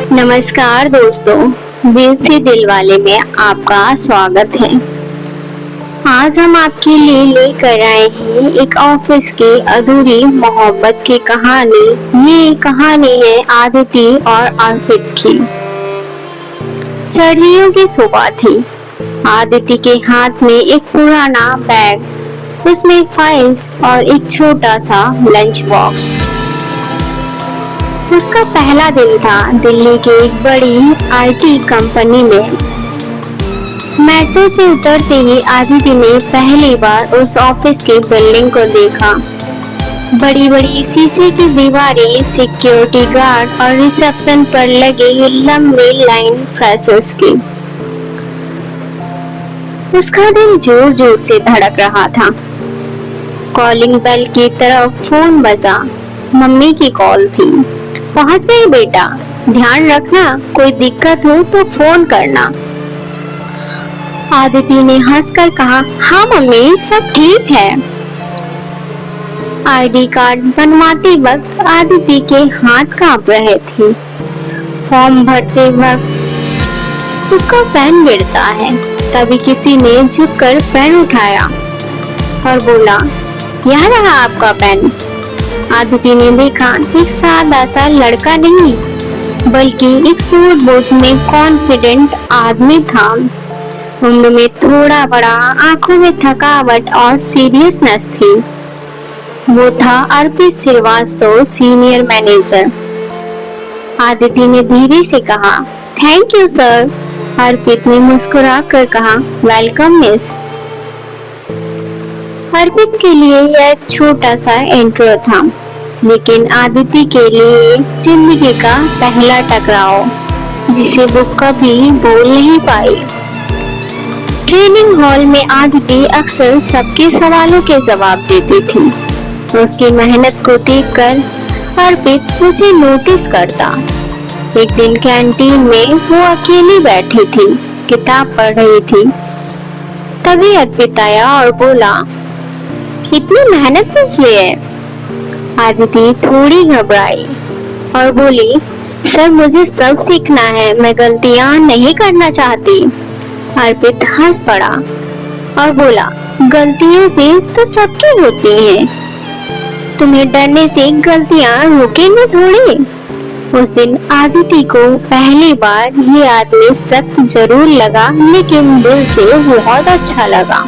नमस्कार दोस्तों, दिल से दिल वाले में आपका स्वागत है। आज हम आपके लिए लेकर आए हैं एक ऑफिस की अधूरी मोहब्बत की कहानी। ये कहानी है आदिति और अर्पित की। सर्दियों की सुबह थी। आदिति के हाथ में एक पुराना बैग, उसमें फाइल्स और एक छोटा सा लंच बॉक्स। उसका पहला दिन था दिल्ली के एक बड़ी आईटी कंपनी में। मेट्रो से उतरते ही आदिति ने पहली बार उस ऑफिस की बिल्डिंग को देखा। बड़ी बड़ी शीशे की दीवारें, सिक्योरिटी गार्ड और रिसेप्शन पर लगे लंबे लाइन फ्रेशर्स की। उसका दिल जोर जोर से धड़क रहा था। कॉलिंग बेल की तरफ फोन बजा। मम्मी की कॉल थी। पहुंच गई बेटा, ध्यान रखना, कोई दिक्कत हो तो फोन करना। आदिति ने हंसकर कहा, हाँ मम्मी, सब ठीक है। आईडी कार्ड बनवाते वक्त आदिति के हाथ कांप रहे थे। फॉर्म भरते वक्त उसका पेन गिरता है। तभी किसी ने झुककर पेन उठाया और बोला, यह रहा आपका पेन। आदिति ने देखा, एक सादा सा लड़का नहीं बल्कि एक सूट बूट में कॉन्फिडेंट आदमी था। उम्र में थोड़ा बड़ा, आंखों में थकावट और सीरियसनेस थी। वो था अर्पित श्रीवास्तव, सीनियर मैनेजर। आदिति ने धीरे से कहा, थैंक यू सर। अर्पित ने मुस्कुरा कर कहा, वेलकम मिस। अर्पित के लिए यह छोटा सा इंट्रो था, लेकिन आदिति के लिए जिंदगी का पहला टकराव, जिसे वो कभी भूल नहीं पाई। ट्रेनिंग हॉल में आदिति अक्सर सबके सवालों के जवाब देती थी। उसकी मेहनत को देखकर अर्पित उसे नोटिस करता। एक दिन कैंटीन में वो अकेली बैठी थी, किताब पढ़ रही थी। तभी अर्पित आया और बोला, इतनी मेहनत किस लिए है? आदिति थोड़ी घबराई और बोली, सर मुझे सब सीखना है, मैं गलतियां नहीं करना चाहती। अर्पित हंस पड़ा और बोला, गलतियों से तो सबकी होती हैं, तुम्हें डरने से गलतियां रुकेंगी थोड़ी। उस दिन आदिति को पहली बार ये आदमी सख्त जरूर लगा, लेकिन दिल से बहुत अच्छा लगा।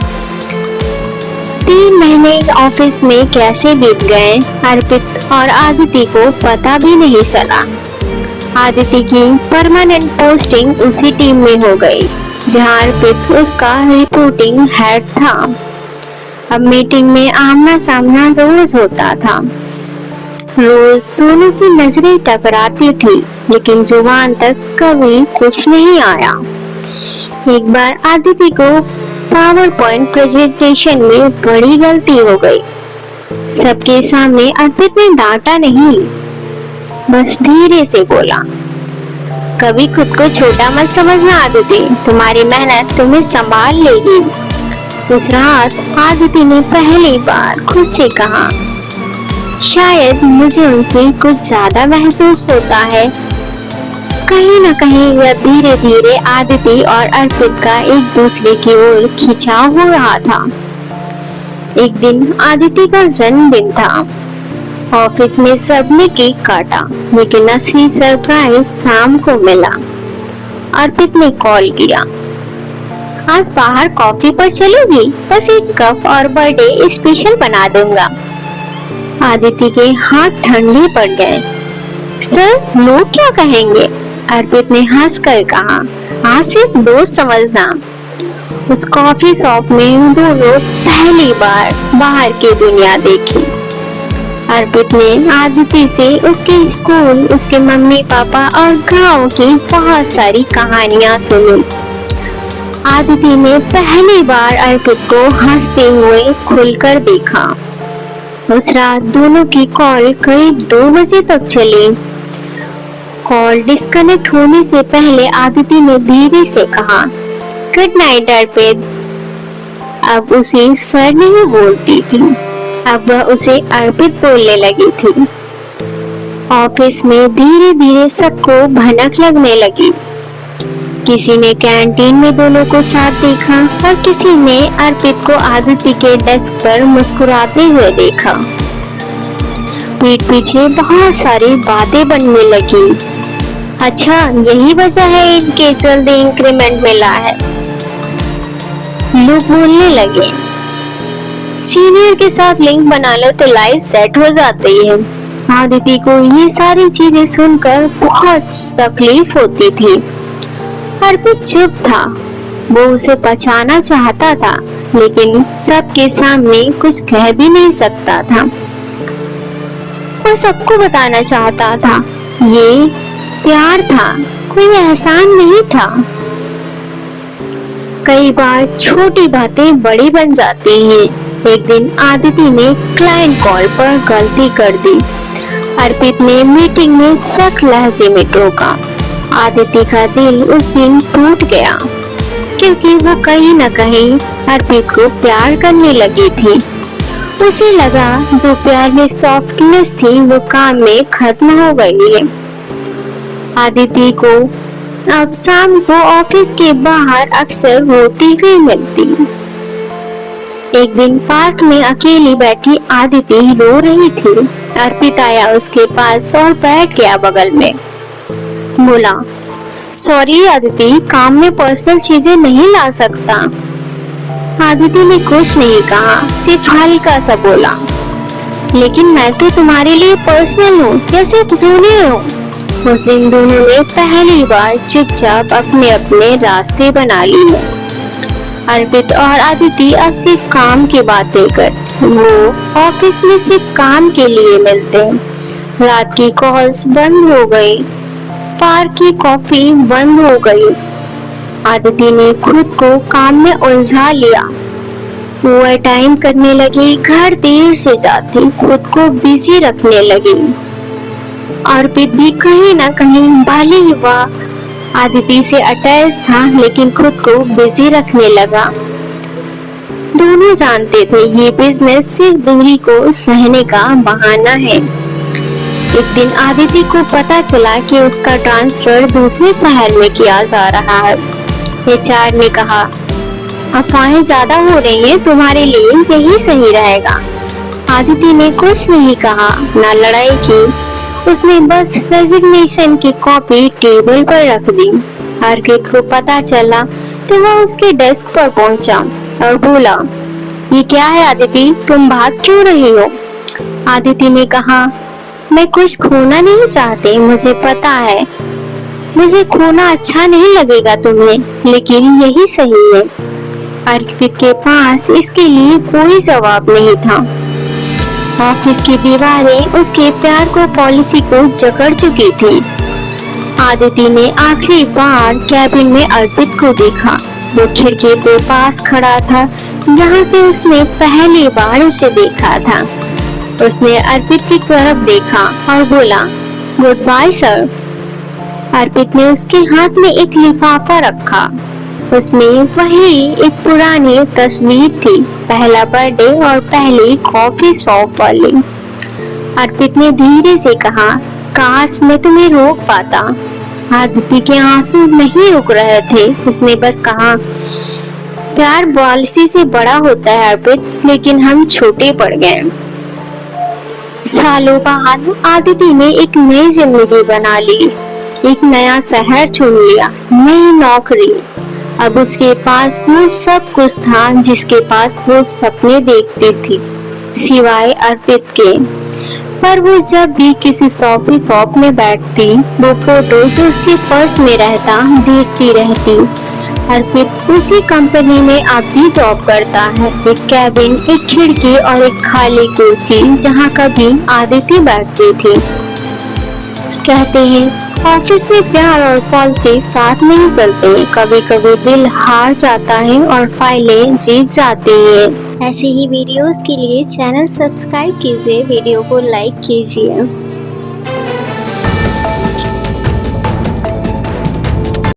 3 महीने ऑफिस में कैसे बीत गए, अर्पित और आदिति को पता भी नहीं चला। आदिति की परमानेंट पोस्टिंग उसी टीम में हो गई, जहां अर्पित उसका रिपोर्टिंग हेड था। अब मीटिंग में आमना सामना रोज होता था। रोज दोनों की नजरें टकराती थी, लेकिन जुबान तक कभी कुछ नहीं आया। एक बार आदिति को पावर पॉइंट प्रेजेंटेशन में बड़ी गलती हो गई। सबके सामने अर्पित ने डांटा नहीं, बस धीरे से बोला, कभी खुद को छोटा मत समझना आदिति, तुम्हारी मेहनत तुम्हें संभाल लेगी। उस रात आदिति ने पहली बार खुद से कहा, शायद मुझे उनसे कुछ ज्यादा महसूस होता है। कहीं न कहीं यह धीरे धीरे आदिति और अर्पित का एक दूसरे की ओर खिंचाव हो रहा था। एक दिन आदिति का जन्मदिन था। ऑफिस में सबने केक काटा, लेकिन असली सरप्राइज शाम को मिला। अर्पित ने कॉल किया, आज बाहर कॉफी पर चलोगी? बस एक कप और बर्थडे स्पेशल बना दूंगा। आदिति के हाथ ठंडे पड़ गए। सर, लोग क्या कहेंगे? अर्पित ने हंसकर कहा, आज सिर्फ दोस्त समझना। उस कॉफी शॉप में दोनों पहली बार बाहर की दुनिया देखी। अर्पित ने आदिति से उसके स्कूल, उसके मम्मी पापा और गांव की बहुत सारी कहानियां सुनी। आदिति ने पहली बार अर्पित को हंसते हुए खुलकर देखा। उस रात दोनों की कॉल करीब 2 बजे तक चली। कॉल डिस्कनेक्ट होने से पहले आदिति ने धीरे से कहा, गुड नाइट अर्पित। अब उसे सर नहीं बोलती थी, अब वह उसे अर्पित बोलने लगी थी। ऑफिस में धीरे धीरे सबको भनक लगने लगी। किसी ने कैंटीन में दोनों को साथ देखा और किसी ने अर्पित को आदिति के डेस्क पर मुस्कुराते हुए देखा। पीठ पीछे बहुत सारी बातें बनने लगी। अच्छा, यही वजह है इनके जल्दी इंक्रीमेंट मिला है, लोग बोलने लगे। सीनियर के साथ लिंक बना लो तो लाइफ सेट हो जाती है। आदिति को ये सारी चीजें सुनकर बहुत तकलीफ होती थी। अर्पित चुप था, वो उसे बचाना चाहता था लेकिन सबके सामने कुछ कह भी नहीं सकता था। वो सबको बताना चाहता था ये प्यार था, कोई एहसान नहीं था। कई बार छोटी बातें बड़ी बन जाती हैं। एक दिन आदिति ने क्लाइंट कॉल पर गलती कर दी। अर्पित ने मीटिंग में सख्त लहजे में टोका। आदिति का दिल उस दिन टूट गया क्योंकि वो कहीं न कहीं अर्पित को प्यार करने लगी थी। उसे लगा जो प्यार में सॉफ्टनेस थी वो काम में खत्म हो गई है। आदिति को अब शाम को ऑफिस के बाहर अक्सर रोती हुई मिलती। एक दिन पार्क में अकेली बैठी आदिति रो रही थी। अर्पित आया उसके पास और बैठ गया बगल में। बोला, सॉरी आदिति, काम में पर्सनल चीजें नहीं ला सकता। आदिति ने कुछ नहीं कहा, सिर्फ हल्का सा बोला, लेकिन मैं तो तुम्हारे लिए पर्सनल हूँ या सिर्फ जूनियर हूँ। उस दिन दोनों ने पहली बार चुपचाप अपने अपने रास्ते बना लिए। अर्पित और आदिति अब सिर्फ काम की बातें करते। वो ऑफिस में सिर्फ काम के लिए मिलते। रात की कॉल्स बंद हो गई, पार्क की कॉफी बंद हो गई। आदिति ने खुद को काम में उलझा लिया। ओवर टाइम करने लगी, घर देर से जाती, खुद को बिजी रखने लगी। अर्पित भी कहीं ना कहीं भले ही वह आदिति से अटैच था लेकिन खुद को बिजी रखने लगा। दोनों जानते थे ये बिजनेस सिर्फ दूरी को सहने का बहाना है। एक दिन आदिति को पता चला कि उसका ट्रांसफर दूसरे शहर में किया जा रहा है। एचआर ने कहा, अफवाहें ज्यादा हो रही हैं, तुम्हारे लिए यही सही रहेगा। आदिति ने कुछ नहीं कहा, ना लड़ाई की। उसने बस रेजिग्नेशन की कॉपी टेबल पर रख दी। अर्पित को पता चला तो वह उसके डेस्क पर पहुंचा और बोला, ये क्या है आदिति, तुम भाग क्यों रही हो? आदिति ने कहा, मैं कुछ खोना नहीं चाहती, मुझे पता है मुझे खोना अच्छा नहीं लगेगा तुम्हें, लेकिन यही सही है। अर्पित के पास इसके लिए कोई जवाब नहीं था। ऑफिस की दीवारें उसके प्यार को पॉलिसी को जकड़ चुकी थी। आदिति ने आखिरी बार कैबिन में अर्पित को देखा। वो खिड़की के पास खड़ा था जहां से उसने पहली बार उसे देखा था। उसने अर्पित की तरफ देखा और बोला, गुड बाय सर। अर्पित ने उसके हाथ में एक लिफाफा रखा। उसमें वही एक पुरानी तस्वीर थी, पहला बर्थडे और पहली कॉफी शॉप वाली। अर्पित ने धीरे से कहा, काश मैं तुम्हें रोक पाता। आदिति के आंसू नहीं रुक रहे थे। उसने बस कहा, प्यार पॉलिसी से बड़ा होता है अर्पित, लेकिन हम छोटे पड़ गए। सालों बाद आदिति ने एक नई जिंदगी बना ली, एक नया शहर चुन लिया, नई नौकरी। अब उसके पास वो सब कुछ था जिसके पास वो सपने देखती थी, सिवाय अर्पित के। पर वो जब भी किसी कॉफी शॉप में बैठती, वो फोटो जो उसके पर्स में रहता देखती रहती। अर्पित उसी कंपनी में अब भी जॉब करता है। एक कैबिन, एक खिड़की और एक खाली कुर्सी जहाँ कभी आदिति बैठती थी। कहते हैं ऑफिस में प्यार और पॉलिसी साथ नहीं चलते। कभी कभी दिल हार जाता है और फाइलें जीत जाती हैं। ऐसे ही वीडियोस के लिए चैनल सब्सक्राइब कीजिए, वीडियो को लाइक कीजिए।